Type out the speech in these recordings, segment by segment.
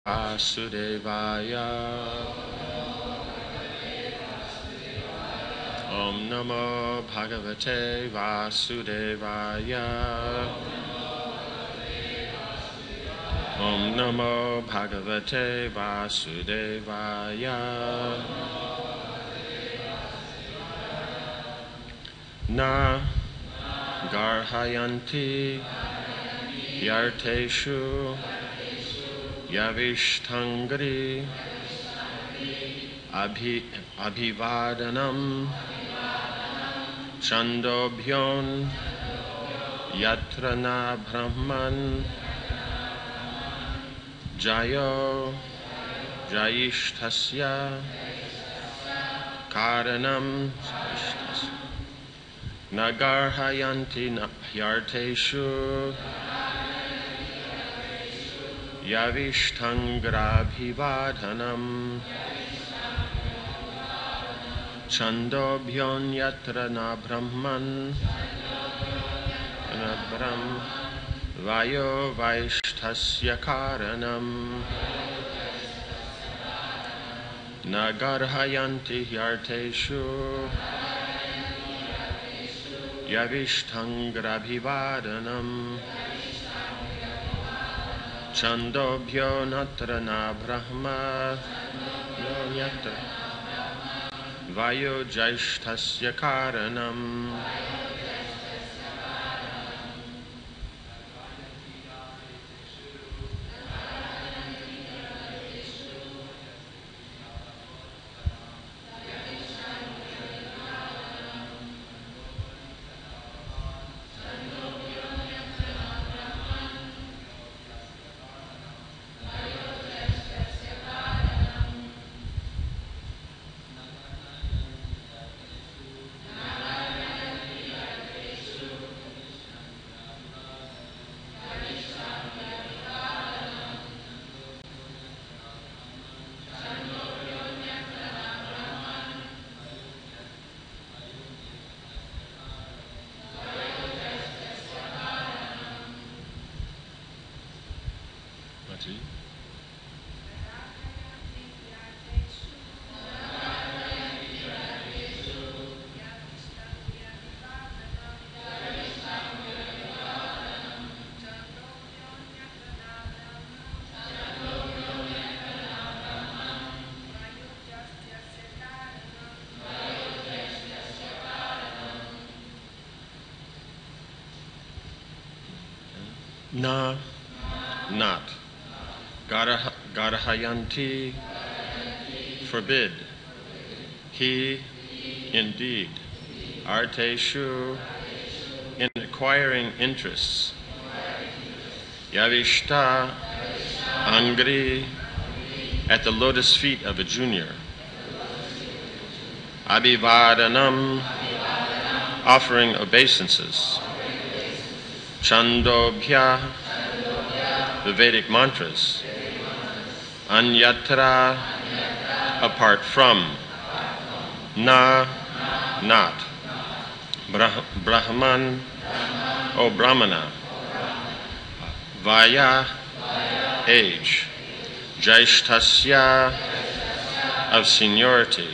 Vasudevaya. Om Namo Bhagavate Vasudevaya. Om Namo Bhagavate Vasudevaya. Na Garhayanti Yarteshu Yavishtangri Abhivadanam Chandobhyon Yatra na Brahman Jayo Jayishtasya Karanam Nagarhayanti Yarteshu Yavishtangrabhivadhanam Chandobhyon Yatra na Brahman Brahm Vayo Vaishthasya Karanam Nagarhayanti Yarteshu Yavishtangrabhivadhanam Chandobhyo Natra na Brahma Yatra Vayo Jaishthasya Karanam Na, not. Garahayanti, forbid. He, indeed. Arteshu, in acquiring interests. Yavishta, angri, at the lotus feet of a junior. Abhivadanam, offering obeisances. Chandobhya, the Vedic mantras. Anyatra, apart from. Na, not. Brahman, O Brahmana. Vaya, age. Jaishtasya, of seniority.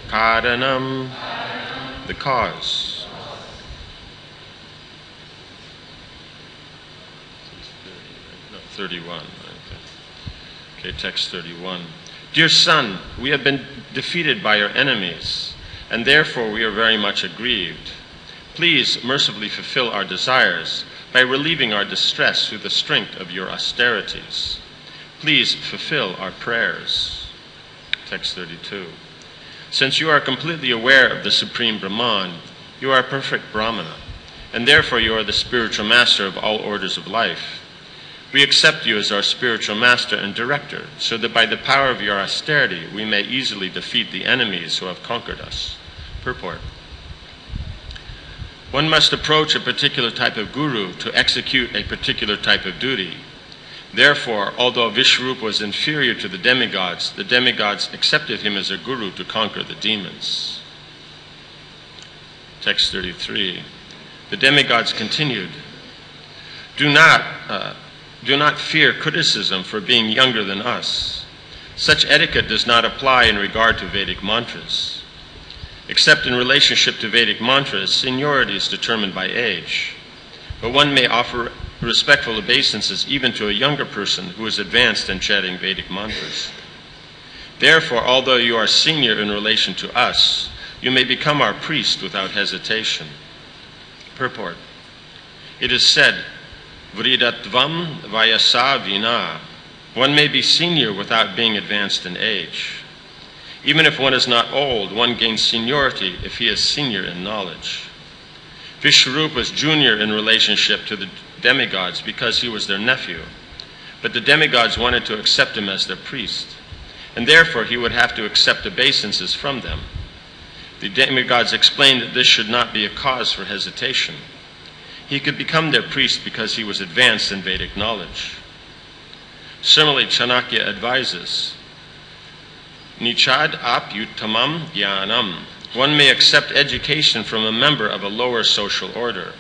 Karanam, the cause. 31. Okay, text 31. Dear son, we have been defeated by your enemies, and therefore we are very much aggrieved. Please mercifully fulfill our desires by relieving our distress through the strength of your austerities. Please fulfill our prayers. Text 32. Since you are completely aware of the Supreme Brahman, you are a perfect Brahmana, and therefore you are the spiritual master of all orders of life. We accept you as our spiritual master and director, so that by the power of your austerity we may easily defeat the enemies who have conquered us. Purport. One must approach a particular type of guru to execute a particular type of duty. Therefore, although Vishwarupa was inferior to the demigods accepted him as a guru to conquer the demons. Text 33. The demigods continued, Do not do not fear criticism for being younger than us. Such etiquette does not apply in regard to Vedic mantras. Except in relationship to Vedic mantras, seniority is determined by age. But one may offer respectful obeisances even to a younger person who is advanced in chanting Vedic mantras. Therefore, although you are senior in relation to us, you may become our priest without hesitation. Purport. It is said, Vridatvam vayasa vina. One may be senior without being advanced in age. Even if one is not old, one gains seniority if he is senior in knowledge. Vishwarupa was junior in relationship to the demigods because he was their nephew. But the demigods wanted to accept him as their priest, and therefore he would have to accept obeisances from them. The demigods explained that this should not be a cause for hesitation. He could become their priest because he was advanced in Vedic knowledge. Similarly, Chanakya advises, Nichad apyuttamam jnanam. One may accept education from a member of a lower social order.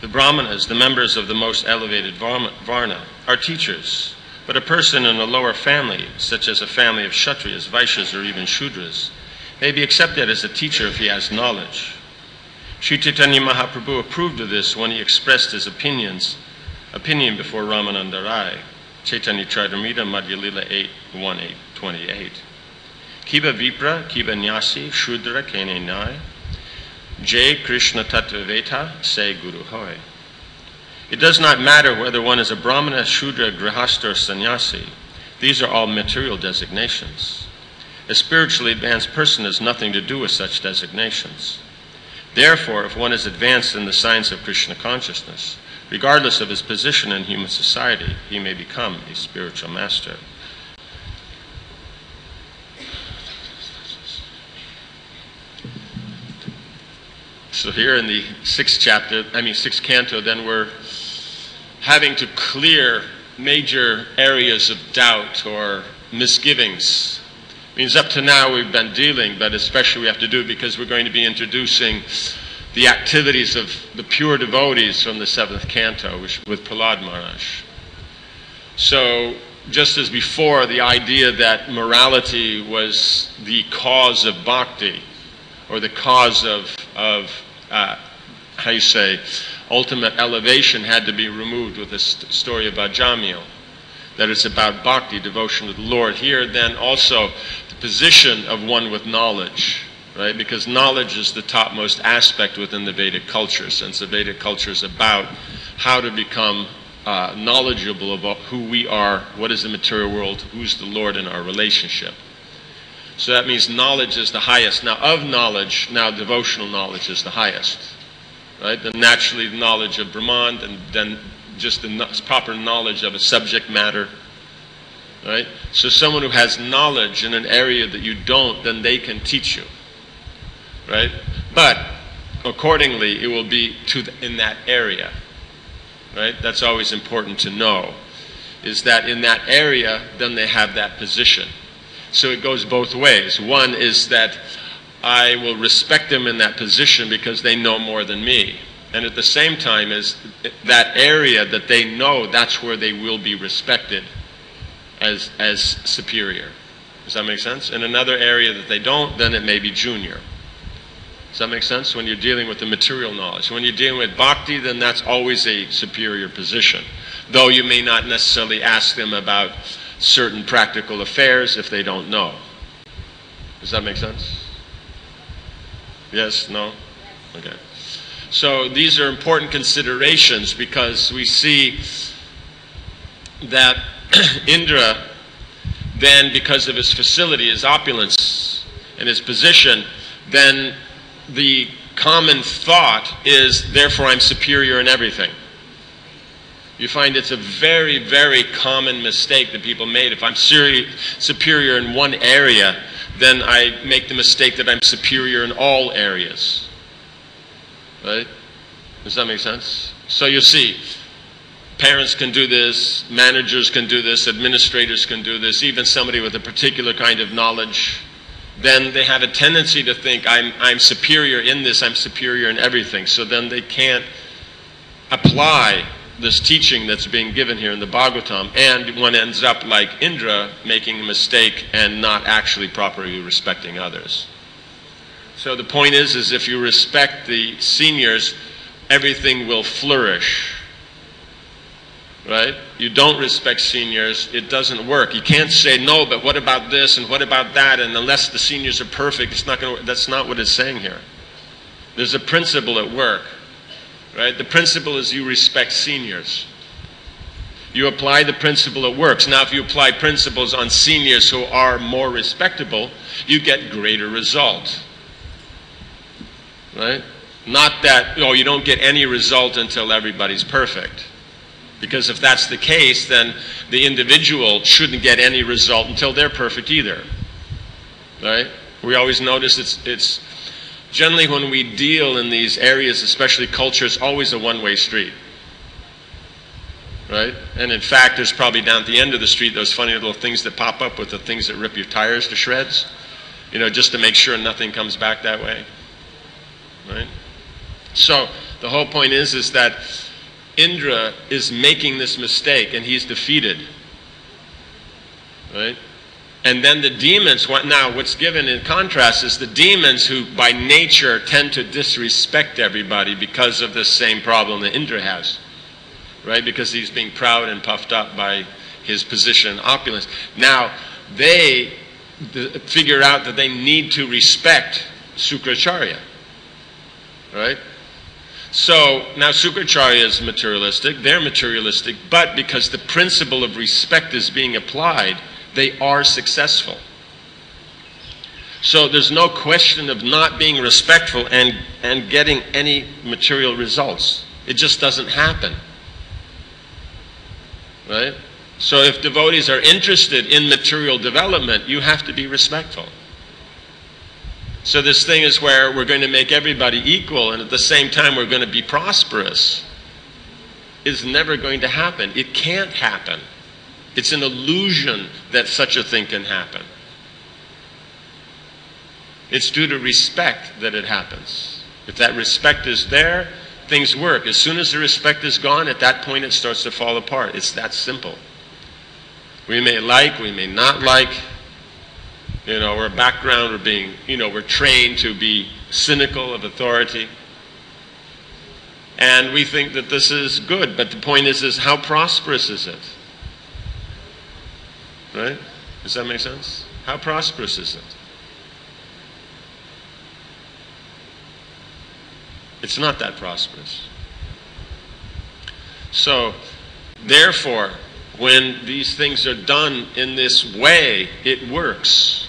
The Brahmanas, the members of the most elevated Varna, are teachers, but a person in a lower family, such as a family of Kshatriyas, Vaishyas, or even Shudras, may be accepted as a teacher if he has knowledge. Sri Chaitanya Mahaprabhu approved of this when he expressed his opinion before Ramananda Rai, Chaitanya Charitamrita Madhya Lila 8:1-8-28. Kiba Vipra, Kiba Nyasi, Shudra Kene Nai, Jai Krishna Tattva Veta, Se Guru Hoy. It does not matter whether one is a Brahmana, Shudra, Grihastha, or Sannyasi. These are all material designations. A spiritually advanced person has nothing to do with such designations. Therefore, if one is advanced in the science of Krishna consciousness, regardless of his position in human society, he may become a spiritual master. So here in the sixth canto, then we're having to clear major areas of doubt or misgivings. Means up to now we've been dealing, but especially we have to do it because we're going to be introducing the activities of the pure devotees from the seventh canto with Prahlad Maharaj. So just as before, the idea that morality was the cause of bhakti, or the cause of ultimate elevation had to be removed with this story about Jamil, that it's about bhakti, devotion to the Lord. Here then also the position of one with knowledge, right? Because knowledge is the topmost aspect within the Vedic culture, since the Vedic culture is about how to become knowledgeable about who we are, what is the material world, who's the Lord in our relationship. So that means knowledge is the highest. Now of knowledge, now devotional knowledge is the highest. Right? Then naturally the knowledge of Brahman, and then just the proper knowledge of a subject matter. Right? So someone who has knowledge in an area that you don't, then they can teach you. Right? But accordingly it will be in that area. Right? That's always important to know. Is that in that area, then they have that position. So it goes both ways. One is that I will respect them in that position because they know more than me. And at the same time, is that area that they know, that's where they will be respected as superior. Does that make sense? In another area that they don't, then it may be junior. Does that make sense? When you're dealing with the material knowledge. When you're dealing with bhakti, then that's always a superior position. Though you may not necessarily ask them about certain practical affairs if they don't know. Does that make sense? Yes? No? Okay. So these are important considerations because we see that Indra, then because of his facility, his opulence, and his position, then the common thought is, therefore I'm superior in everything. You find it's a very, very common mistake that people made. If I'm superior in one area, then I make the mistake that I'm superior in all areas. Right? Does that make sense? So you see, parents can do this, managers can do this, administrators can do this, even somebody with a particular kind of knowledge. Then they have a tendency to think, I'm superior in this, I'm superior in everything. So then they can't apply this teaching that's being given here in the Bhagavatam, and one ends up like Indra, making a mistake and not actually properly respecting others. So the point is if you respect the seniors, everything will flourish. Right? You don't respect seniors, it doesn't work. You can't say, no, but what about this and what about that, and unless the seniors are perfect, it's not going to work. That's not what it's saying here. There's a principle at work. Right? The principle is you respect seniors. You apply the principle, it works. Now, if you apply principles on seniors who are more respectable, you get greater result. Right? Not that, oh, you don't get any result until everybody's perfect. Because if that's the case, then the individual shouldn't get any result until they're perfect either. Right? We always notice it's generally when we deal in these areas, especially culture, it's always a one-way street. Right? And in fact, there's probably down at the end of the street those funny little things that pop up with the things that rip your tires to shreds. You know, just to make sure nothing comes back that way. Right? So the whole point is that Indra is making this mistake and he's defeated. Right? And then the demons, what's given in contrast is the demons who by nature tend to disrespect everybody because of this same problem that Indra has. Right? Because he's being proud and puffed up by his position and opulence. Now, they figure out that they need to respect Sukracharya. Right? So, now Sukracharya is materialistic, they're materialistic, but because the principle of respect is being applied, they are successful. So there's no question of not being respectful and getting any material results. It just doesn't happen. Right? So if devotees are interested in material development, you have to be respectful. So this thing is where we're going to make everybody equal and at the same time we're going to be prosperous is never going to happen. It can't happen. It's an illusion that such a thing can happen. It's due to respect that it happens. If that respect is there, things work. As soon as the respect is gone, at that point it starts to fall apart. It's that simple. We may like, we may not like. You know, our background, we're being, we're trained to be cynical of authority. And we think that this is good, but the point is how prosperous is it? Right? Does that make sense? How prosperous is it? It's not that prosperous. So, therefore, when these things are done in this way, it works.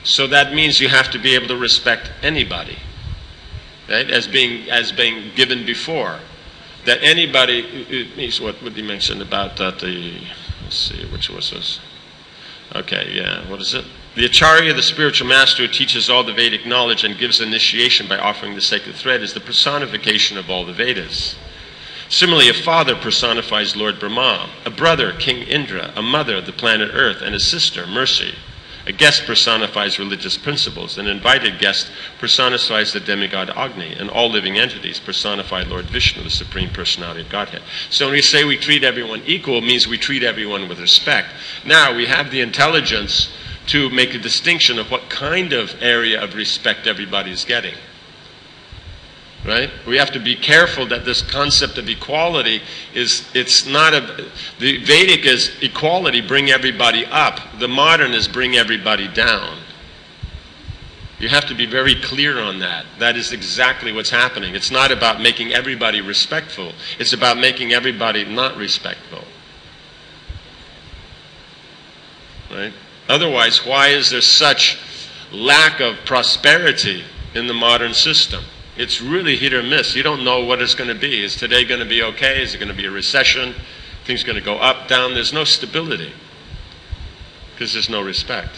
So that means you have to be able to respect anybody, right? As being given before. That anybody, what he mentioned about that, let's see, which was this? Okay, yeah, what is it? The Acharya, the spiritual master who teaches all the Vedic knowledge and gives initiation by offering the sacred thread, is the personification of all the Vedas. Similarly, a father personifies Lord Brahma, a brother, King Indra, a mother, the planet Earth, and a sister, Mercy. A guest personifies religious principles. An invited guest personifies the demigod Agni, and all living entities personify Lord Vishnu, the Supreme Personality of Godhead. So when we say we treat everyone equal, it means we treat everyone with respect. Now, we have the intelligence to make a distinction of what kind of area of respect everybody is getting. Right? We have to be careful that this concept of equality it's not the Vedic is equality, bring everybody up. The modern is bring everybody down. You have to be very clear on that. That is exactly what's happening. It's not about making everybody respectful. It's about making everybody not respectful. Right? Otherwise, why is there such lack of prosperity in the modern system? It's really hit or miss. You don't know what it's going to be. Is today going to be okay? Is it going to be a recession? Things going to go up, down? There's no stability because there's no respect.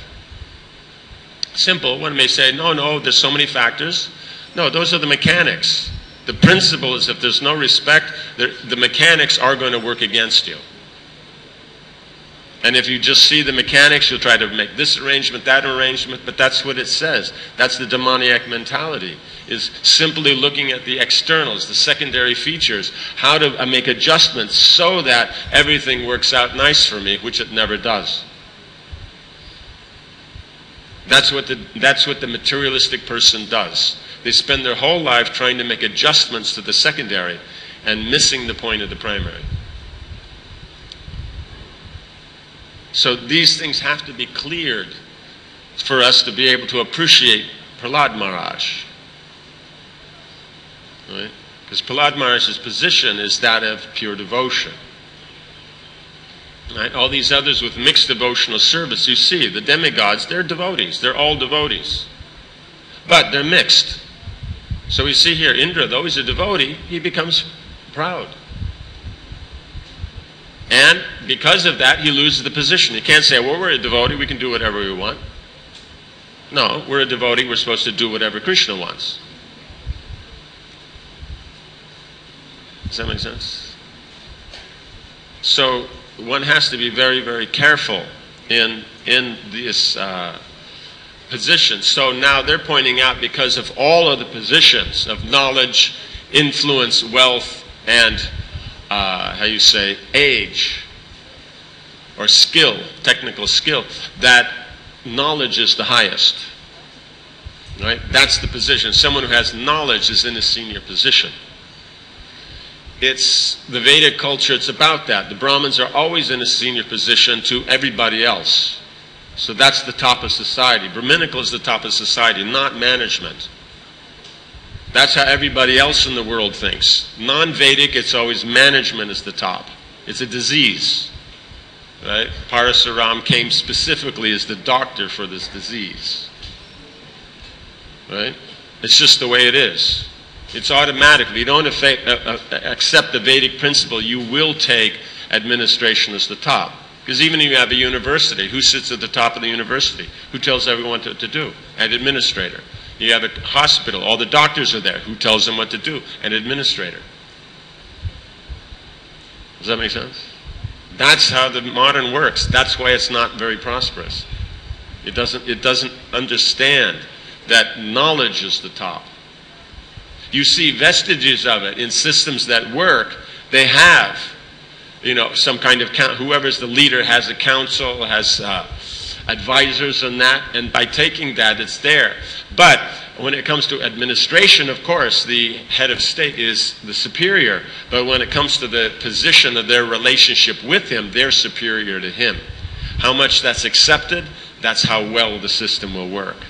Simple. One may say, no, there's so many factors. No, those are the mechanics. The principle is if there's no respect, the mechanics are going to work against you. And if you just see the mechanics, you'll try to make this arrangement, that arrangement, but that's what it says. That's the demoniac mentality, is simply looking at the externals, the secondary features, how to make adjustments so that everything works out nice for me, which it never does. That's what the materialistic person does. They spend their whole life trying to make adjustments to the secondary and missing the point of the primary. So these things have to be cleared for us to be able to appreciate Prahlad Maharaj. Right? Because Prahlad Maharaj's position is that of pure devotion. Right? All these others with mixed devotional service, you see, the demigods, they're devotees. They're all devotees. But they're mixed. So we see here, Indra, though he's a devotee, he becomes proud. And because of that, he loses the position. You can't say, well, we're a devotee, we can do whatever we want. No, we're a devotee, we're supposed to do whatever Krishna wants. Does that make sense? So one has to be very, very careful in this position. So now they're pointing out, because of all of the positions of knowledge, influence, wealth, and age or skill, technical skill, that knowledge is the highest. Right? That's the position. Someone who has knowledge is in a senior position. It's the Vedic culture, it's about that. The Brahmins are always in a senior position to everybody else. So that's the top of society. Brahminical is the top of society, not management. That's how everybody else in the world thinks. Non-Vedic, it's always management is the top. It's a disease. Right? Parasuram came specifically as the doctor for this disease. Right? It's just the way it is. It's automatic. If you don't accept the Vedic principle, you will take administration as the top. Because even if you have a university, who sits at the top of the university? Who tells everyone what to do? An administrator. You have a hospital, all the doctors are there. Who tells them what to do? An administrator. Does that make sense? That's how the modern works. That's why it's not very prosperous. It doesn't understand that knowledge is the top. You see vestiges of it in systems that work. They have, some kind of whoever's the leader has a council, has advisors and that, and by taking that, it's there. But when it comes to administration, of course, the head of state is the superior. But when it comes to the position of their relationship with him, they're superior to him. How much that's accepted, that's how well the system will work.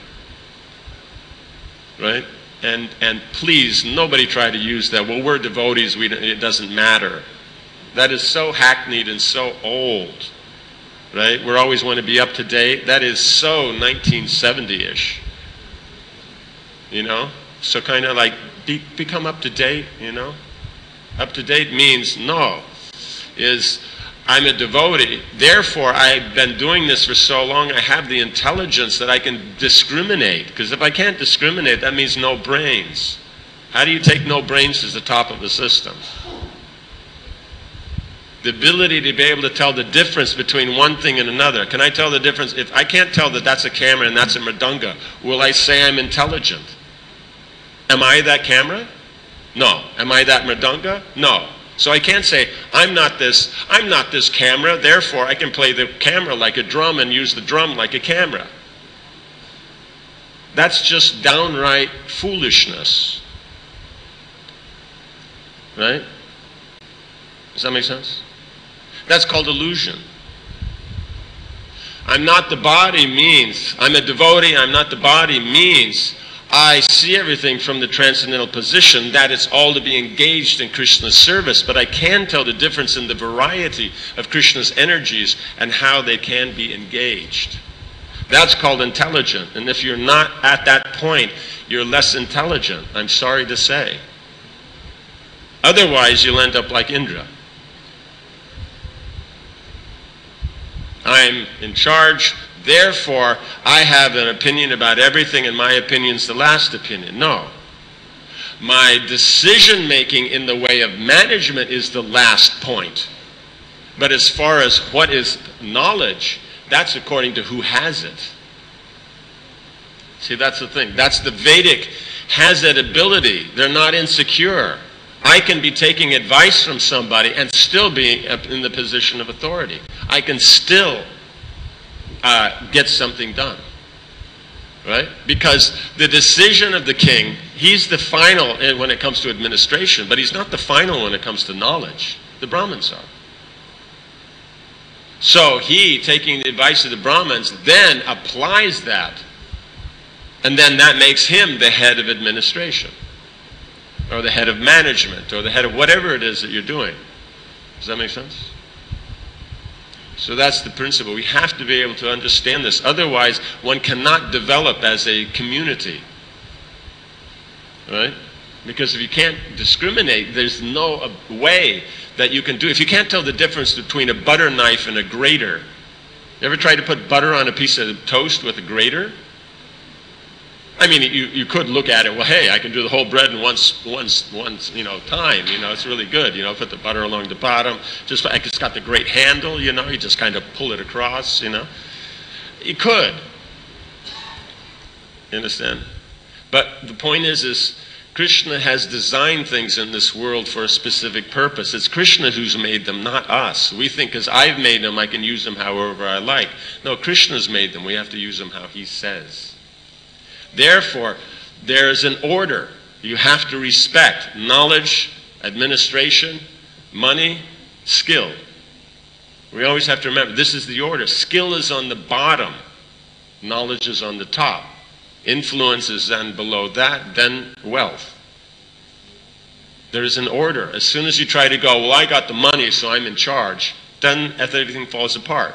Right? And please, nobody try to use that, well, we're devotees, it doesn't matter. That is so hackneyed and so old. Right? We always want to be up to date. That is so 1970-ish. So kind of like become up to date, Up to date means I'm a devotee. Therefore, I've been doing this for so long, I have the intelligence that I can discriminate. Because if I can't discriminate, that means no brains. How do you take no brains as the top of the system? The ability to be able to tell the difference between one thing and another. Can I tell the difference? If I can't tell that that's a camera and that's a mridanga, will I say I'm intelligent? Am I that camera? No. Am I that mridanga? No. So I can't say, I'm not this camera, therefore I can play the camera like a drum and use the drum like a camera. That's just downright foolishness. Right? Does that make sense? That's called illusion. I'm not the body means, I'm a devotee, I'm not the body means, I see everything from the transcendental position, that it's all to be engaged in Krishna's service, but I can tell the difference in the variety of Krishna's energies and how they can be engaged. That's called intelligent. And if you're not at that point, you're less intelligent, I'm sorry to say. Otherwise, you'll end up like Indra. I'm in charge, therefore I have an opinion about everything and my opinion's the last opinion. No. My decision making in the way of management is the last point. But as far as what is knowledge, that's according to who has it. See, that's the thing. That's the Vedic has that ability. They're not insecure. I can be taking advice from somebody and still be in the position of authority. I can still get something done. Right? Because the decision of the king, he's the final when it comes to administration, but he's not the final when it comes to knowledge. The Brahmins are. So he, taking the advice of the Brahmins, then applies that. And then that makes him the head of administration, or the head of management, or the head of whatever it is that you're doing. Does that make sense? So that's the principle. We have to be able to understand this. Otherwise, one cannot develop as a community. Right? Because if you can't discriminate, there's no way that you can do. If you can't tell the difference between a butter knife and a grater, you ever tried to put butter on a piece of toast with a grater? I mean, you could look at it, well, hey, I can do the whole bread in one time, it's really good, put the butter along the bottom, it's got the great handle, you just kind of pull it across, You could. You understand? But the point is Krishna has designed things in this world for a specific purpose. It's Krishna who's made them, not us. We think because I've made them, I can use them however I like. No, Krishna's made them. We have to use them how he says. Therefore, there is an order. You have to respect knowledge, administration, money, skill. We always have to remember, this is the order. Skill is on the bottom. Knowledge is on the top. Influence is then below that, then wealth. There is an order. As soon as you try to go, well, I got the money, so I'm in charge, then everything falls apart.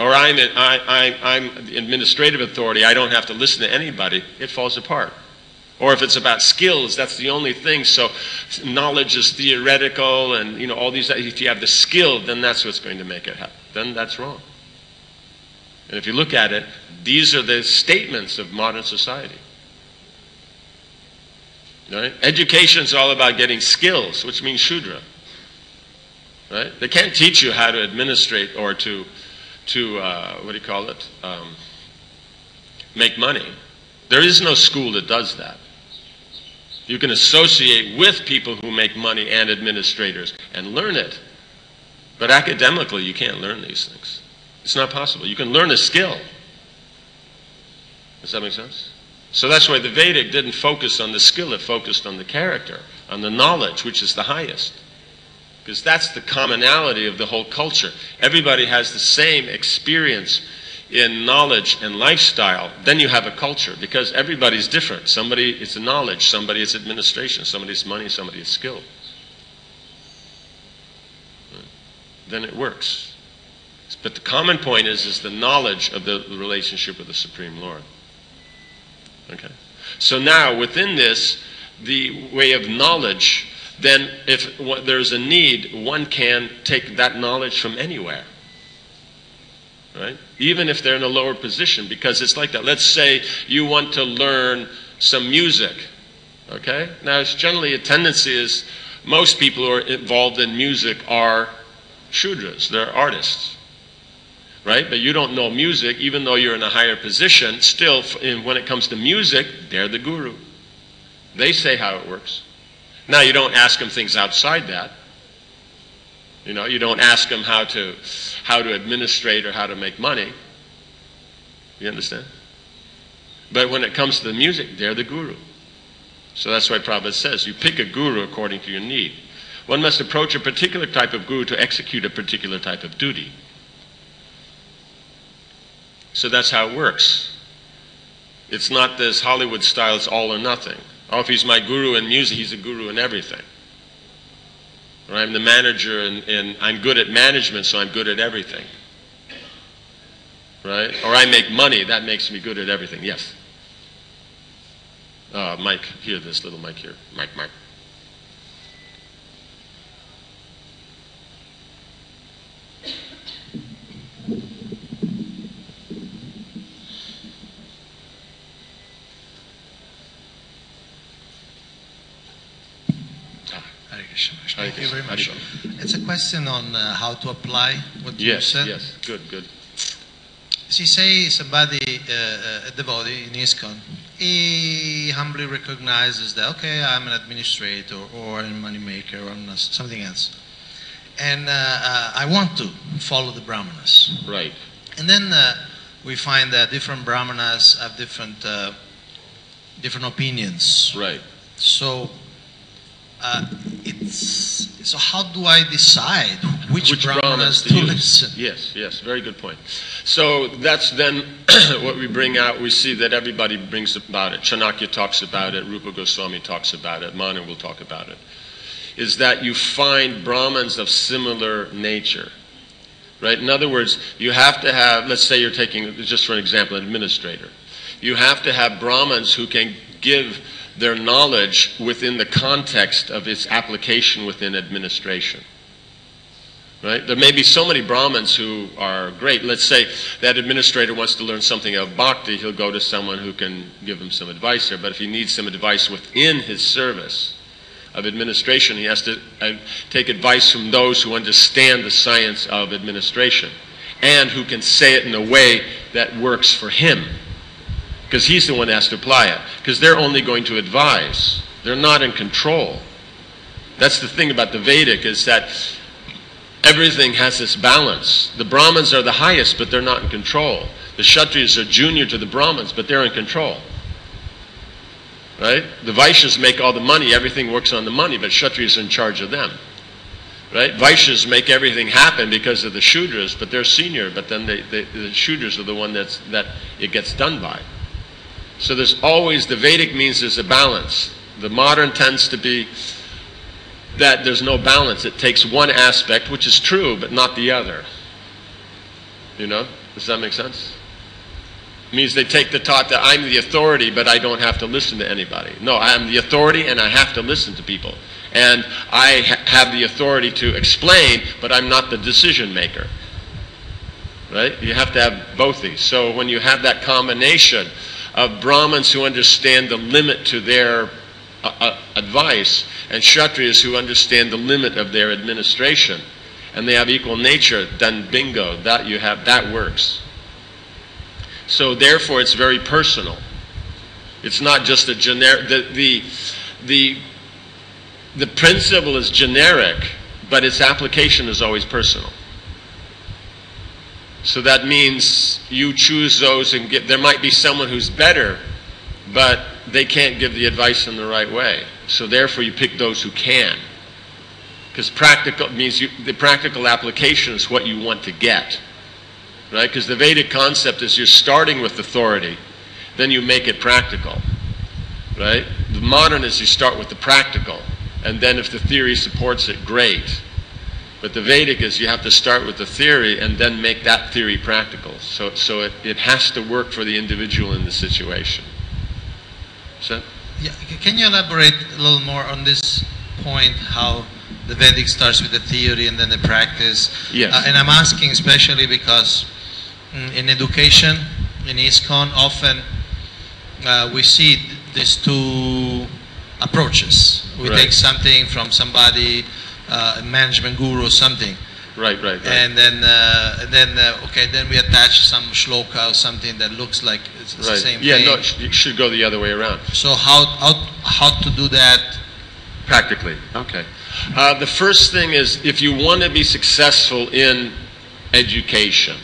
Or I'm administrative authority, I don't have to listen to anybody, it falls apart. Or if it's about skills, that's the only thing. So knowledge is theoretical and all these, if you have the skill, then that's what's going to make it happen. Then that's wrong. And if you look at it, these are the statements of modern society. Right? Education is all about getting skills, which means Shudra. Right? They can't teach you how to administrate or to make money. There is no school that does that. You can associate with people who make money and administrators and learn it. But academically, you can't learn these things. It's not possible. You can learn a skill. Does that make sense? So that's why the Vedic didn't focus on the skill, it focused on the character, on the knowledge, which is the highest. Because that's the commonality of the whole culture. Everybody has the same experience in knowledge and lifestyle. Then you have a culture, because everybody's different. Somebody is knowledge, somebody is administration, somebody is money, somebody is skill. Then it works. But the common point is the knowledge of the relationship with the Supreme Lord. Okay. So now, within this, the way of knowledge, then if there's a need, one can take that knowledge from anywhere. Right? Even if they're in a lower position, because it's like that. Let's say you want to learn some music. Okay? Now, it's generally a tendency is most people who are involved in music are Shudras. They're artists. Right? But you don't know music, even though you're in a higher position, still, when it comes to music, they're the guru. They say how it works. Now, you don't ask them things outside that. You don't ask them how to administrate or how to make money. You understand? But when it comes to the music, they're the guru. So that's why Prabhupada says, you pick a guru according to your need. One must approach a particular type of guru to execute a particular type of duty. So that's how it works. It's not this Hollywood style, it's all or nothing. Oh, if he's my guru in music, he's a guru in everything. Or I'm the manager and I'm good at management, so I'm good at everything. Right? Or I make money, that makes me good at everything. Yes. Mike, here, this little mic here. Mike. Hare Krishna. Thank you very much. It's a question on how to apply what you said. Yes, good. As you say, somebody, a devotee in ISKCON, he humbly recognizes that, okay, I'm an administrator or a money maker or something else. And I want to follow the brahmanas. Right. And then we find that different brahmanas have different opinions. Right. So so how do I decide which brahmanas to listen? Yes, very good point. So that's then what we bring out. We see that everybody brings about it. Chanakya talks about it. Rupa Goswami talks about it. Manu will talk about it. Is that you find brahmans of similar nature. Right? In other words, you have to have, let's say you're taking, just for an example, an administrator. You have to have brahmans who can give their knowledge within the context of its application within administration. Right? There may be so many brahmins who are great. Let's say that administrator wants to learn something of bhakti, he'll go to someone who can give him some advice there. But if he needs some advice within his service of administration, he has to take advice from those who understand the science of administration and who can say it in a way that works for him. Because he's the one that has to apply it. Because they're only going to advise. They're not in control. That's the thing about the Vedic, is that everything has this balance. The Brahmins are the highest, but they're not in control. The Kshatriyas are junior to the Brahmins, but they're in control. Right? The Vaishyas make all the money. Everything works on the money, but Kshatriyas are in charge of them. Right? Vaishyas make everything happen because of the Shudras, but they're senior, but then the Shudras are the one that it gets done by. So there's always, the Vedic means there's a balance. The modern tends to be that there's no balance. It takes one aspect, which is true, but not the other. You know? Does that make sense? It means they take the thought that I'm the authority, but I don't have to listen to anybody. No, I'm the authority and I have to listen to people. And I have the authority to explain, but I'm not the decision maker. Right? You have to have both these. So when you have that combination of Brahmins who understand the limit to their advice, and Kshatriyas who understand the limit of their administration, and they have equal nature, then bingo, that works. So therefore it's very personal. It's not just a generic, the principle is generic, but its application is always personal. So that means you choose those and there might be someone who's better, but they can't give the advice in the right way. So therefore you pick those who can. Because practical means the practical application is what you want to get. Right? Because the Vedic concept is you're starting with authority, then you make it practical. Right? The modern is you start with the practical, and then if the theory supports it, great. But the Vedic is you have to start with the theory and then make that theory practical. So it has to work for the individual in the situation. So? Yeah. Can you elaborate a little more on this point, how the Vedic starts with the theory and then the practice? Yes. And I'm asking especially because in education, in ISKCON, often we see these two approaches. We take something from somebody, a management guru or something. Right. And then we attach some shloka or something that looks like it's the same thing. Yeah, no, it should go the other way around. So how to do that practically? Okay. The first thing is, if you want to be successful in education,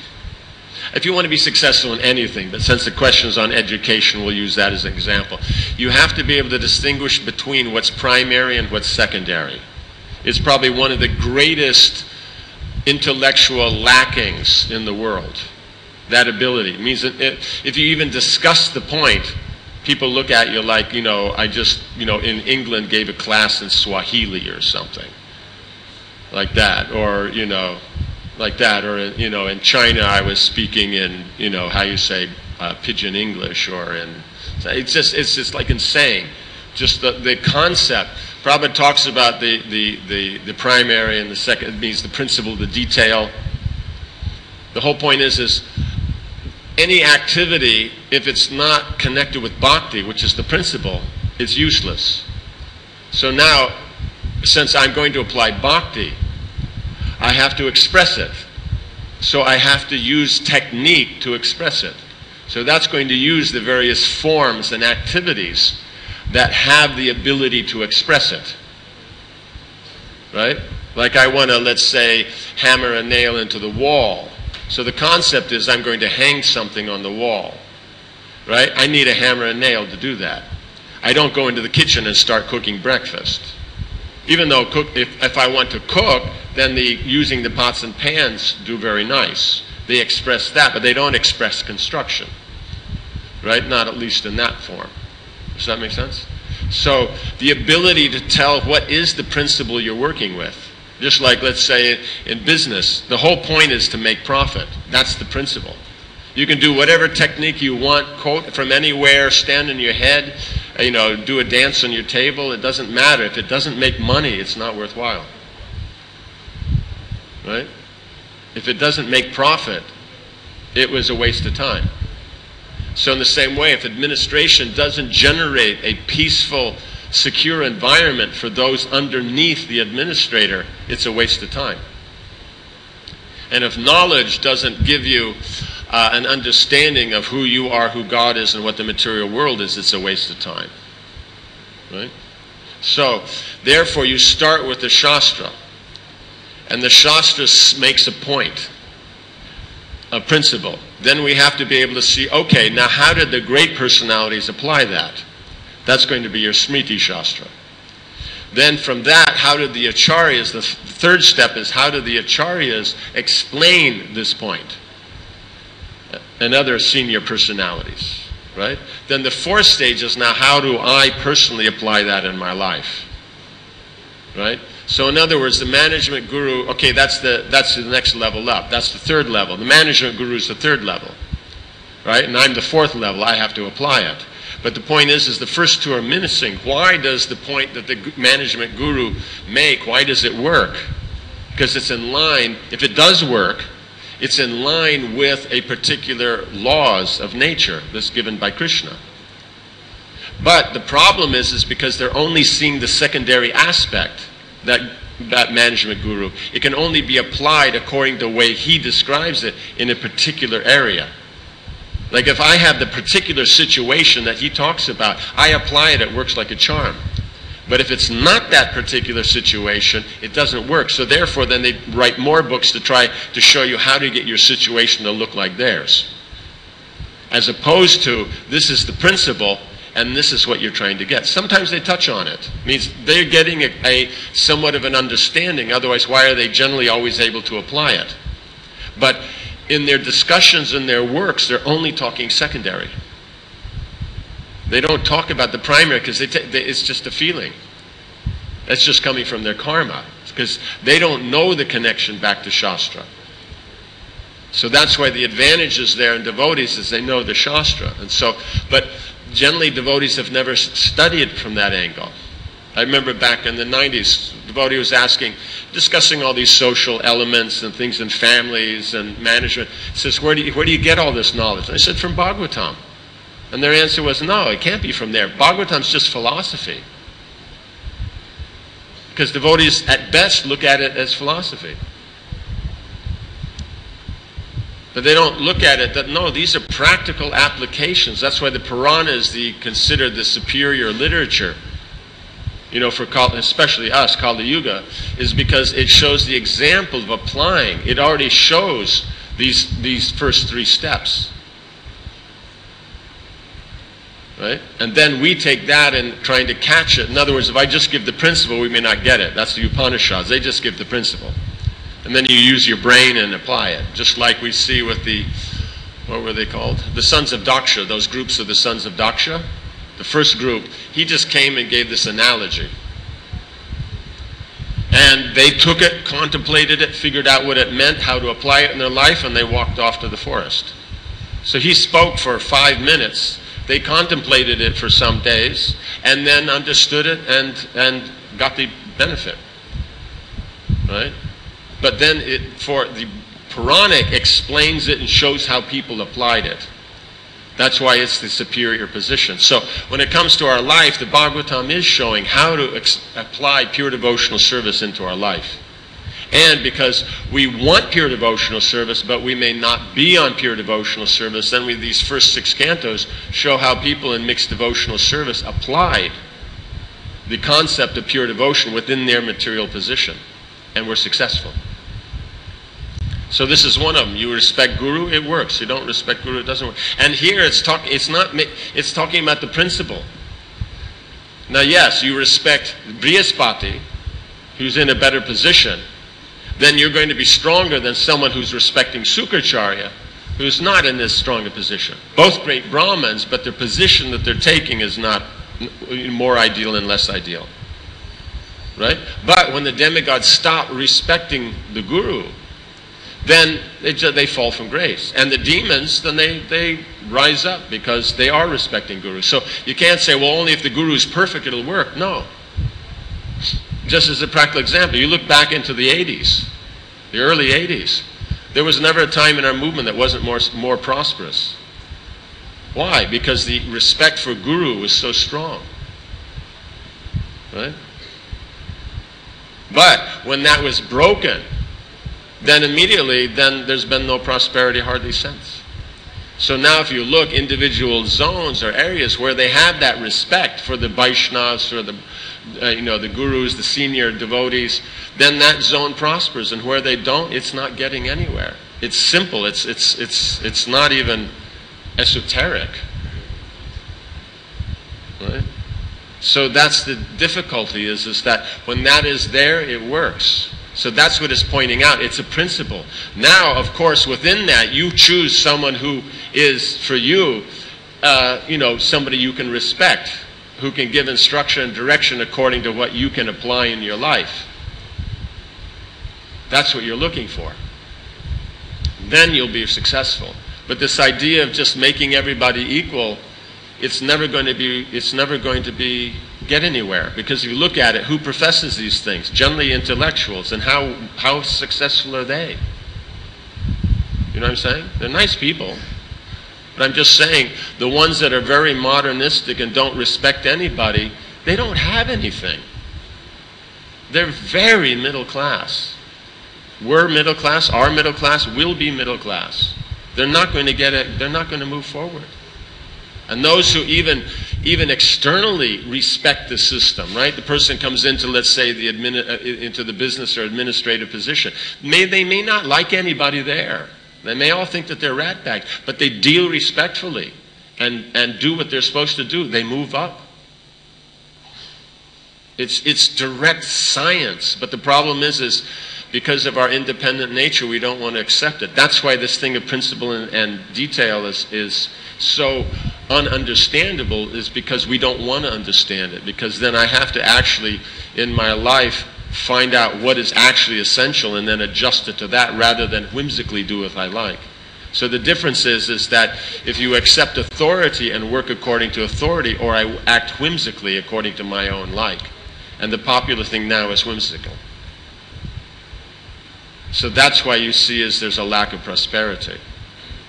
if you want to be successful in anything, but since the question is on education, we'll use that as an example. You have to be able to distinguish between what's primary and what's secondary. It's probably one of the greatest intellectual lackings in the world. That ability. It means that if you even discuss the point, people look at you like, I just, in England gave a class in Swahili or something. Like that. Or, like that. Or, in China I was speaking in, how you say, pidgin English, or in, it's just like insane. Just the concept. Prabhupada talks about the primary and the second. It means the principle, the detail. The whole point is any activity, if it's not connected with bhakti, which is the principle, it's useless. So now, since I'm going to apply bhakti, I have to express it. So I have to use technique to express it. So that's going to use the various forms and activities that have the ability to express it. Right? Like I want to, let's say, hammer a nail into the wall. So the concept is I'm going to hang something on the wall. Right? I need a hammer and nail to do that. I don't go into the kitchen and start cooking breakfast. Even though if I want to cook, then using the pots and pans do very nice. They express that, but they don't express construction. Right? Not at least in that form. Does that make sense? So the ability to tell what is the principle you're working with. Just like, let's say, in business, the whole point is to make profit. That's the principle. You can do whatever technique you want, quote from anywhere, stand in your head, do a dance on your table. It doesn't matter. If it doesn't make money, it's not worthwhile. Right? If it doesn't make profit, it was a waste of time. So in the same way, if administration doesn't generate a peaceful, secure environment for those underneath the administrator, it's a waste of time. And if knowledge doesn't give you an understanding of who you are, who God is, and what the material world is, it's a waste of time. Right? So, therefore, you start with the Shastra. And the Shastra makes a point, a principle. Then we have to be able to see, okay, now how did the great personalities apply that? That's going to be your Smriti Shastra. Then from that, how did the Acharyas, the third step is, how did the Acharyas explain this point? And other senior personalities, right? Then the fourth stage is, now how do I personally apply that in my life? Right? So in other words, the management guru, okay, that's the next level up. That's the third level. The management guru is the third level. Right? And I'm the fourth level. I have to apply it. But the point is the first two are missing. Why does the point that the management guru make, why does it work? Because it's in line, if it does work, it's in line with a particular laws of nature that's given by Krishna. But the problem is because they're only seeing the secondary aspect, that management guru. It can only be applied according to the way he describes it in a particular area. Like if I have the particular situation that he talks about, I apply it, it works like a charm. But if it's not that particular situation, it doesn't work. So therefore, then they write more books to try to show you how to get your situation to look like theirs. As opposed to, this is the principle, and this is what you're trying to get. Sometimes they touch on it. It means they're getting a somewhat of an understanding. Otherwise, why are they generally always able to apply it? But in their discussions and their works, they're only talking secondary. They don't talk about the primary because it's just a feeling. That's just coming from their karma. Because they don't know the connection back to Shastra. So that's why the advantage is there in devotees is they know the Shastra. And so, but generally devotees have never studied from that angle. I remember back in the 90s, a devotee was discussing all these social elements and things in families and management. He says, where do you get all this knowledge? And I said, from Bhagavatam. And their answer was, no, it can't be from there. Bhagavatam's just philosophy. Because devotees, at best, look at it as philosophy. But they don't look at it that, no, these are practical applications. That's why the Purana is considered the superior literature. For especially us, Kali Yuga, is because it shows the example of applying. It already shows these first three steps. Right? And then we take that and trying to catch it. In other words, if I just give the principle, we may not get it. That's the Upanishads. They just give the principle. And then you use your brain and apply it. Just like we see with what were they called? The sons of Daksha, those groups of the sons of Daksha. The first group, he just came and gave this analogy. And they took it, contemplated it, figured out what it meant, how to apply it in their life, and they walked off to the forest. So he spoke for 5 minutes. They contemplated it for some days, and then understood it and got the benefit. Right? But then for the Puranic explains it and shows how people applied it. That's why it's the superior position. So when it comes to our life, the Bhagavatam is showing how to apply pure devotional service into our life. And because we want pure devotional service, but we may not be on pure devotional service, then these first 6 cantos show how people in mixed devotional service applied the concept of pure devotion within their material position, and were successful. So this is one of them. You respect Guru, it works. You don't respect Guru, it doesn't work. And here it's talking about the principle. Now yes, you respect Brihaspati, who's in a better position, then you're going to be stronger than someone who's respecting Sukracharya, who's not in this stronger position. Both great Brahmins, but their position that they're taking is not more ideal and less ideal. Right? But when the demigods stop respecting the Guru, then they fall from grace. And the demons, then they rise up because they are respecting Guru. So you can't say, well, only if the Guru is perfect it'll work. No. Just as a practical example, you look back into the 80s, the early 80s, there was never a time in our movement that wasn't more prosperous. Why? Because the respect for Guru was so strong. Right? But when that was broken, then immediately, there's been no prosperity hardly since. So now if you look, individual zones or areas where they have that respect for the Vaishnavas or the Gurus, the senior devotees, then that zone prospers. And where they don't, it's not getting anywhere. It's simple. It's not even esoteric. Right? So that's the difficulty is that when that is there, it works. So that's what it's pointing out. It's a principle. Now, of course, within that, you choose someone who is, for you, somebody you can respect, who can give instruction and direction according to what you can apply in your life. That's what you're looking for. Then you'll be successful. But this idea of just making everybody equal, it's never going to get anywhere, because if you look at it, who professes these things? Generally intellectuals, and how successful are they? You know what I'm saying? They're nice people, but I'm just saying the ones that are very modernistic and don't respect anybody, they don't have anything. They're very middle class. We're middle class, our middle class will be middle class. They're not going to get it, they're not going to move forward. And those who even externally respect the system, right? The person comes into, let's say, into the business or administrative position. They may not like anybody there. They may all think that they're ratbagged, but they deal respectfully and do what they're supposed to do. They move up. It's direct science, but the problem is because of our independent nature, we don't want to accept it. That's why this thing of principle and detail is so ununderstandable, is because we don't want to understand it, because then I have to actually, in my life, find out what is actually essential and then adjust it to that rather than whimsically do what I like. So the difference is that if you accept authority and work according to authority, or I act whimsically according to my own like. And the popular thing now is whimsical. So that's why you see there's a lack of prosperity.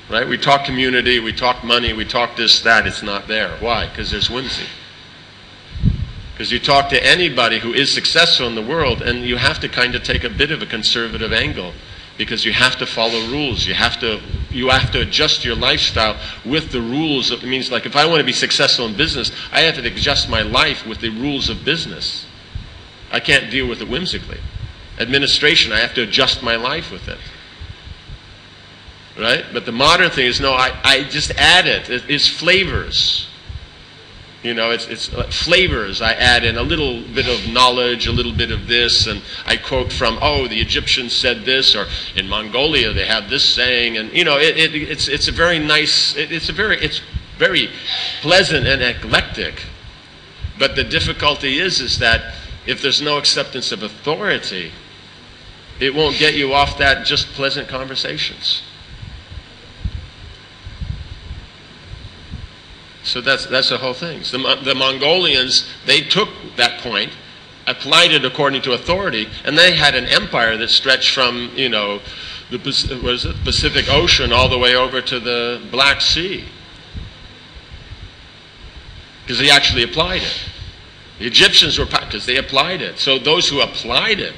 Right? We talk community, we talk money, we talk this, that, it's not there. Why? Because there's whimsy. Because you talk to anybody who is successful in the world, and you have to kind of take a bit of a conservative angle, because you have to follow rules. You have to adjust your lifestyle with the rules. It means, like, if I want to be successful in business, I have to adjust my life with the rules of business. I can't deal with it whimsically. Administration, I have to adjust my life with it. Right? But the modern thing is, no, I just add it. It's flavors. It's flavors. I add in a little bit of knowledge, a little bit of this, and I quote from, the Egyptians said this, or in Mongolia they have this saying, and it's a very nice, it's very pleasant and eclectic. But the difficulty is that if there's no acceptance of authority, it won't get you off that just pleasant conversations. So that's the whole thing. So the Mongolians, they took that point, applied it according to authority, and they had an empire that stretched from, the Pacific Ocean all the way over to the Black Sea. because he actually applied it. The Egyptians were, because they applied it. So those who applied it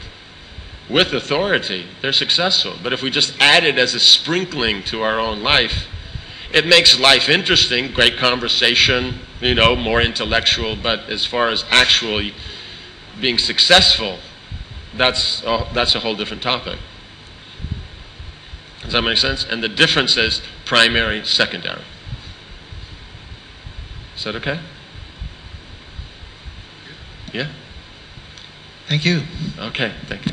with authority, they're successful. But if we just add it as a sprinkling to our own life, it makes life interesting, great conversation, more intellectual, but as far as actually being successful, that's a whole different topic. Does that make sense? And the difference is primary, secondary. Is that okay? Yeah? Thank you. Okay, thank you.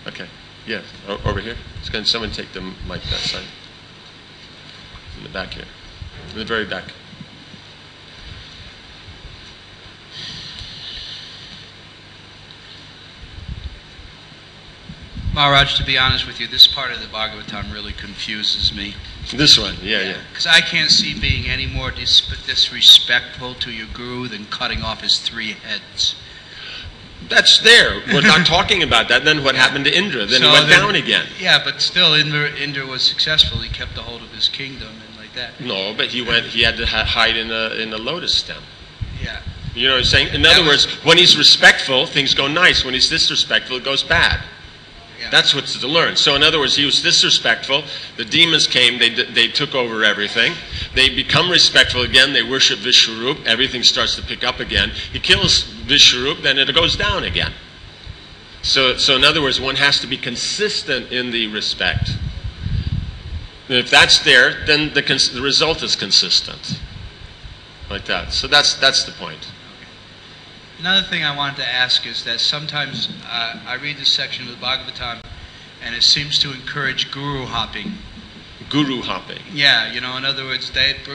Okay, yes, over here. Can someone take the mic that side? In the back here. In the very back. Maharaj, to be honest with you, this part of the Bhagavatam really confuses me. This one, yeah. Because I can't see being any more disrespectful to your guru than cutting off his 3 heads. That's there. We're not talking about that. Then what happened to Indra? Then he went down again. Yeah, but still, Indra was successful. He kept a hold of his kingdom and like that. No, but he had to hide in a lotus stem. Yeah. You know what I'm saying? In other words, when he's respectful, things go nice. When he's disrespectful, it goes bad. Yeah. That's what's to learn. So in other words, he was disrespectful. The demons came. They took over everything. They become respectful again. They worship Vishwarup. Everything starts to pick up again. He kills Vishwarup, then it goes down again. So in other words, one has to be consistent in the respect. And if that's there, then the result is consistent. Like that. So that's the point. Another thing I wanted to ask is that sometimes I read this section of the Bhagavatam and it seems to encourage guru hopping. Guru hopping. Yeah, in other words,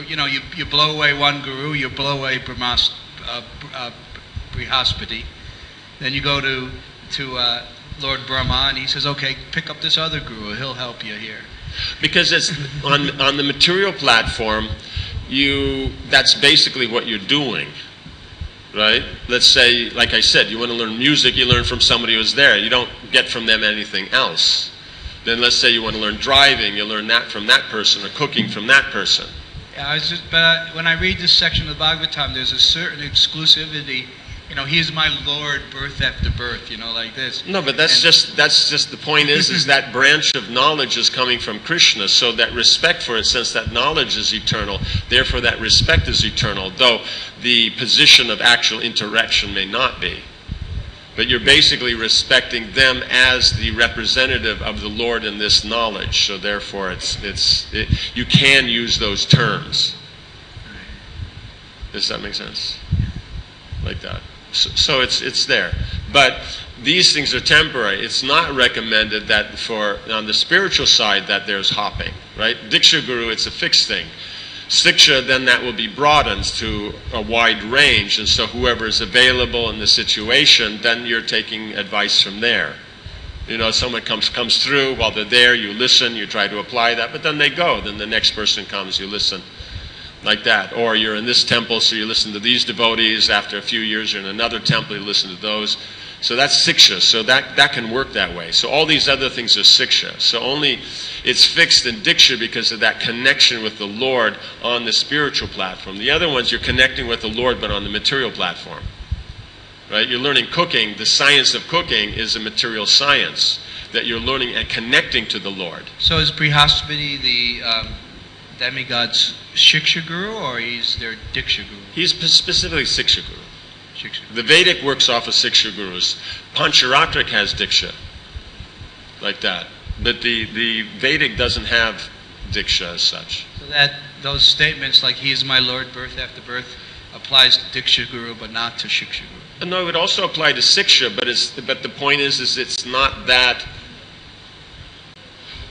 you blow away one guru, you blow away Brihaspati, then you go to Lord Brahma and he says, okay, pick up this other guru, he'll help you here. Because it's on the material platform, that's basically what you're doing. Right? Let's say, like I said, you want to learn music, you learn from somebody who's there. You don't get from them anything else. Then let's say you want to learn driving, you learn that from that person, or cooking from that person. Yeah, but when I read this section of the Bhagavatam, there's a certain exclusivity. He is my Lord, birth after birth. Like this. No, but that's just the point. Is that branch of knowledge is coming from Krishna, so that respect for it, since that knowledge is eternal, therefore that respect is eternal. Though the position of actual interaction may not be, but you're basically respecting them as the representative of the Lord in this knowledge. So therefore, you can use those terms. Does that make sense? Like that. So it's there. But these things are temporary. It's not recommended that on the spiritual side that there's hopping, right? Diksha Guru, it's a fixed thing. Siksha, then that will be broadened to a wide range, and so whoever is available in the situation, then you're taking advice from there. Someone comes through, while they're there, you listen, you try to apply that, but then they go. Then the next person comes, you listen. Like that. Or you're in this temple, so you listen to these devotees. After a few years, you're in another temple, you listen to those. So that's siksha. So that can work that way. So all these other things are siksha. So only it's fixed in diksha because of that connection with the Lord on the spiritual platform. The other ones, you're connecting with the Lord, but on the material platform. Right? You're learning cooking. The science of cooking is a material science that you're learning and connecting to the Lord. So is Brihaspati the demigod's Shiksha Guru, or he's their Diksha Guru? He's specifically Siksha Guru. Shiksha. The Vedic works off of Siksha Gurus. Pancharatrik has Diksha. Like that. But the Vedic doesn't have Diksha as such. So those statements like he is my Lord, birth after birth, applies to Diksha Guru, but not to Shiksha Guru. No, it would also apply to Siksha, but the point is it's not that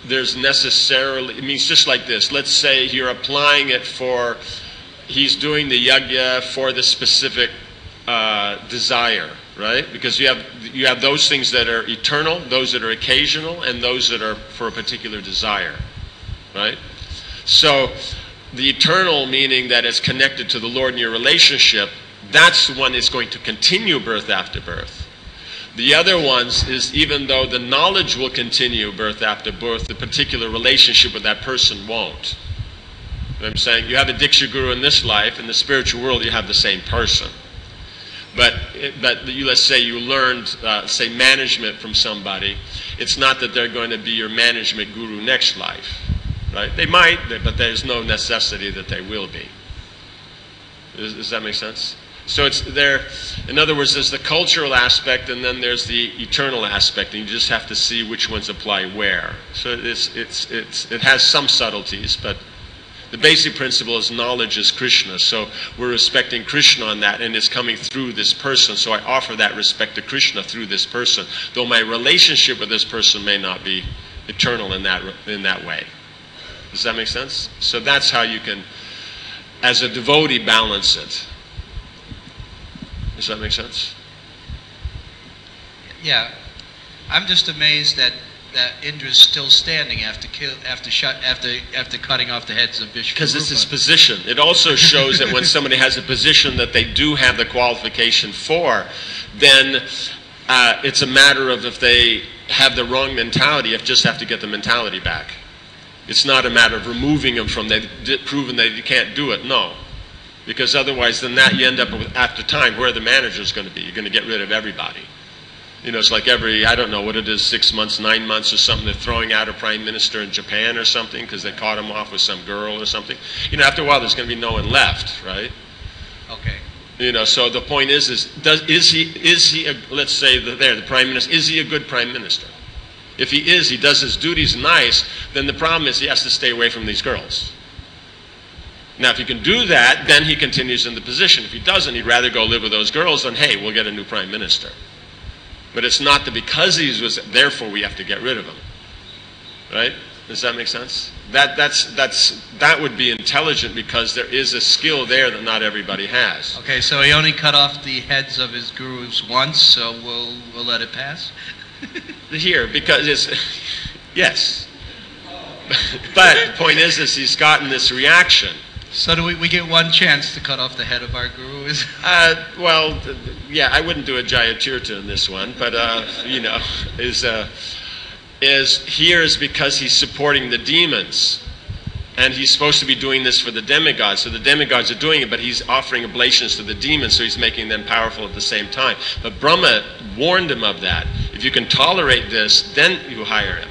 there's necessarily, it means just like this. Let's say you're applying it he's doing the yajna for the specific desire, right? Because you have those things that are eternal, those that are occasional, and those that are for a particular desire, right? So the eternal, meaning that it's connected to the Lord in your relationship, that's the one that's going to continue birth after birth. The other ones is, even though the knowledge will continue birth after birth, the particular relationship with that person won't. I'm saying you have a Diksha Guru in this life, in the spiritual world you have the same person. But let's say you learned, say, management from somebody. It's not that they're going to be your management guru next life, right? They might, but there's no necessity that they will be. Does that make sense? So it's there. In other words, there's the cultural aspect, and then there's the eternal aspect, and you just have to see which ones apply where. So it has some subtleties, but the basic principle is knowledge is Krishna. So we're respecting Krishna on that, and it's coming through this person. So I offer that respect to Krishna through this person, though my relationship with this person may not be eternal in that way. Does that make sense? So that's how you can, as a devotee, balance it. Does that make sense? Yeah, I'm just amazed that Indra's still standing after cutting off the heads of Vishnu. Because it's his position. It also shows that when somebody has a position that they do have the qualification for, then it's a matter of if they have the wrong mentality, you just have to get the mentality back. It's not a matter of removing them from they've proven that you can't do it. No. Because otherwise, then that you end up with, after time, where the manager is going to be. You're going to get rid of everybody. You know, it's like every, I don't know what it is, 6 months, 9 months or something, they're throwing out a prime minister in Japan or something because they caught him off with some girl or something. You know, after a while, there's going to be no one left, right? Okay. You know, so the point is he let's say the prime minister, is he a good prime minister? If he is, he does his duties nice, then the problem is he has to stay away from these girls. Now, if he can do that, then he continues in the position. If he doesn't, he'd rather go live with those girls than, hey, we'll get a new prime minister. But it's not that because he was, therefore we have to get rid of him. Right? Does that make sense? That would be intelligent because there is a skill there that not everybody has. Okay, so he only cut off the heads of his gurus once, so we'll let it pass? Here, because it's, yes. But the point is he's gotten this reaction. So do we get one chance to cut off the head of our guru? Well, yeah, I wouldn't do a Jayatirtha in this one, but you know, is because he's supporting the demons, and he's supposed to be doing this for the demigods. So the demigods are doing it, but he's offering oblations to the demons, so he's making them powerful at the same time. But Brahma warned him of that. If you can tolerate this, then you hire him.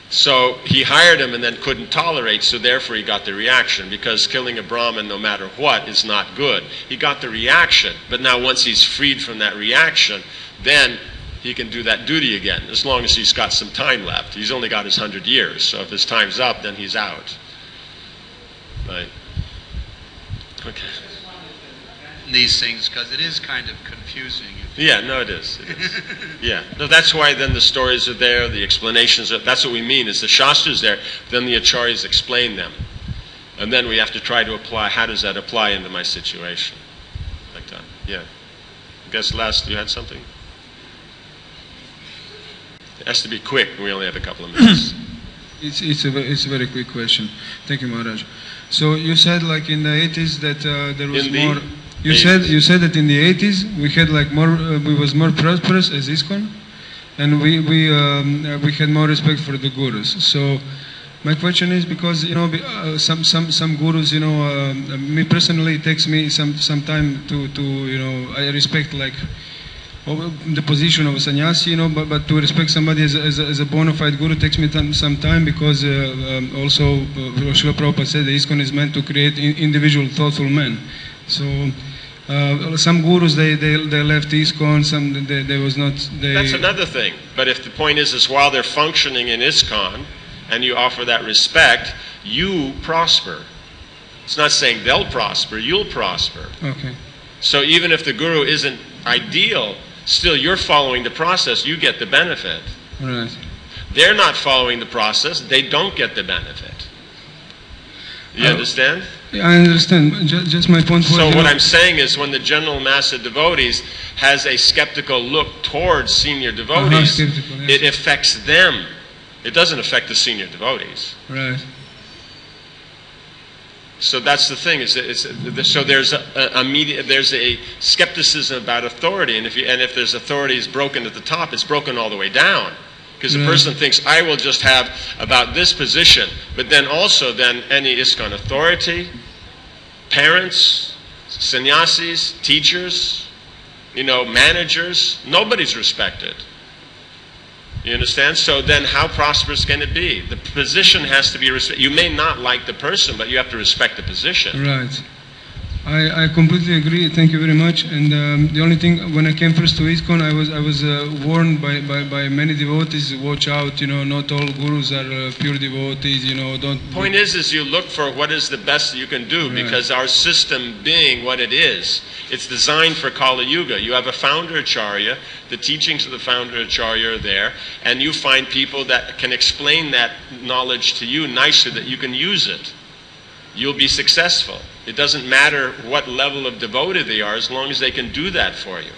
So he hired him and then couldn't tolerate, so therefore he got the reaction, because killing a Brahmin no matter what is not good. He got the reaction, but now once he's freed from that reaction, then he can do that duty again, as long as he's got some time left. He's only got his 100 years, so if his time's up, then he's out. Right? Okay. These things, because it is kind of confusing. Yeah, no, it is. It is. Yeah. No, that's why then the stories are there, the explanations are, that's what we mean, is the Shastra's there, then the Acharyas explain them. And then we have to try to apply, how does that apply into my situation? Like that. Yeah. I guess last, you had something? It has to be quick, we only have a couple of minutes. It's a very quick question. Thank you, Maharaj. So you said like in the 80s that there was more... You said that in the 80s we had like more, we was more prosperous as ISKCON, and we had more respect for the gurus. So my question is, because you know some gurus, you know, me personally, it takes me some time to you know, I respect like the position of a sannyasi, you know, but to respect somebody as a bona fide guru takes me some time, because also Srila Prabhupada said that ISKCON is meant to create individual thoughtful men. So some gurus they left ISKCON, some they was not. That's another thing. But if the point is while they're functioning in ISKCON, and you offer that respect, you prosper. It's not saying they'll prosper; you'll prosper. Okay. So even if the guru isn't ideal, still you're following the process. You get the benefit. Right. They're not following the process. They don't get the benefit. You understand? I understand. Just my point was... So what I'm saying is, when the general mass of devotees has a skeptical look towards senior devotees, yes. It affects them. It doesn't affect the senior devotees. Right. So that's the thing. So there's a skepticism about authority, and if there's authority is broken at the top, it's broken all the way down. Because the person thinks, I will just have about this position, but then also then any ISKCON authority, parents, sannyasis, teachers, managers, nobody's respected. You understand? So then how prosperous can it be? The position has to be respected. You may not like the person, but you have to respect the position. Right. I completely agree. Thank you very much. And the only thing, when I came first to ISKCON, I was warned by many devotees, watch out, not all gurus are pure devotees, don't... Point is you look for what is the best you can do, because our system being what it is, it's designed for Kali Yuga. You have a founder acharya, the teachings of the founder acharya are there, and you find people that can explain that knowledge to you nicely, that you can use it. You'll be successful. It doesn't matter what level of devotee they are, as long as they can do that for you.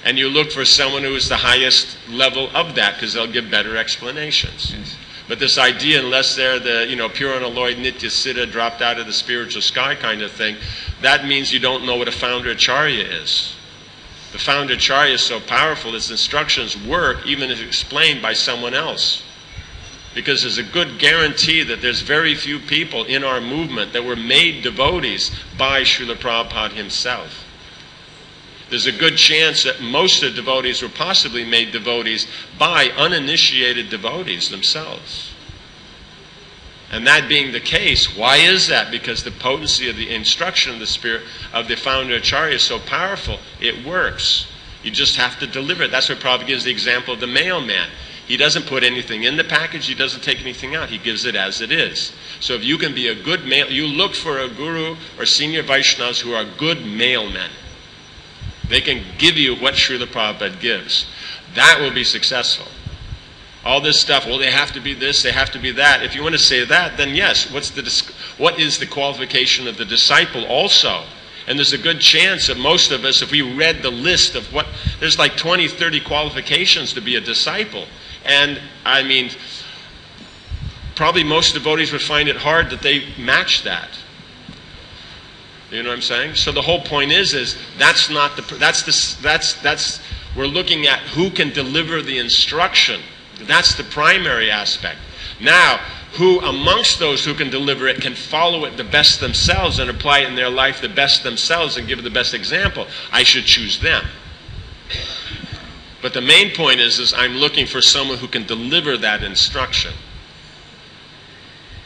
And you look for someone who is the highest level of that, because they'll give better explanations. Yes. But this idea, unless they're the pure unalloyed Nitya Siddha, dropped out of the spiritual sky kind of thing, that means you don't know what a founder acharya is. The founder acharya is so powerful, his instructions work even if explained by someone else. Because there's a good guarantee that there's very few people in our movement that were made devotees by Srila Prabhupada himself. There's a good chance that most of the devotees were possibly made devotees by uninitiated devotees themselves. And that being the case, why is that? Because the potency of the instruction of the spirit of the founder acharya is so powerful, it works. You just have to deliver it. That's why Prabhupada gives the example of the mailman. He doesn't put anything in the package, he doesn't take anything out, he gives it as it is. So if you can be a good mail, you look for a guru or senior Vaishnavas who are good mailmen. They can give you what Srila Prabhupada gives. That will be successful. All this stuff, well, they have to be this, they have to be that. If you want to say that, then yes, what is the qualification of the disciple also? And there's a good chance that most of us, if we read the list of there's like 20, 30 qualifications to be a disciple. And, I mean, probably most devotees would find it hard that they match that. You know what I'm saying? So the whole point is we're looking at who can deliver the instruction. That's the primary aspect. Now, who amongst those who can deliver it can follow it the best themselves and apply it in their life the best themselves and give it the best example, I should choose them. But the main point is I'm looking for someone who can deliver that instruction.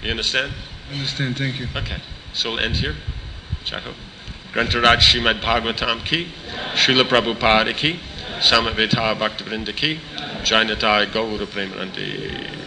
You understand? I understand, thank you. Okay, so we'll end here. Chaho. Grantaraj Srimad Bhagavatam ki, Srila Prabhupada ki, Samaveta Bhakti Vrinda ki, Jainatai Gaura Premanandi.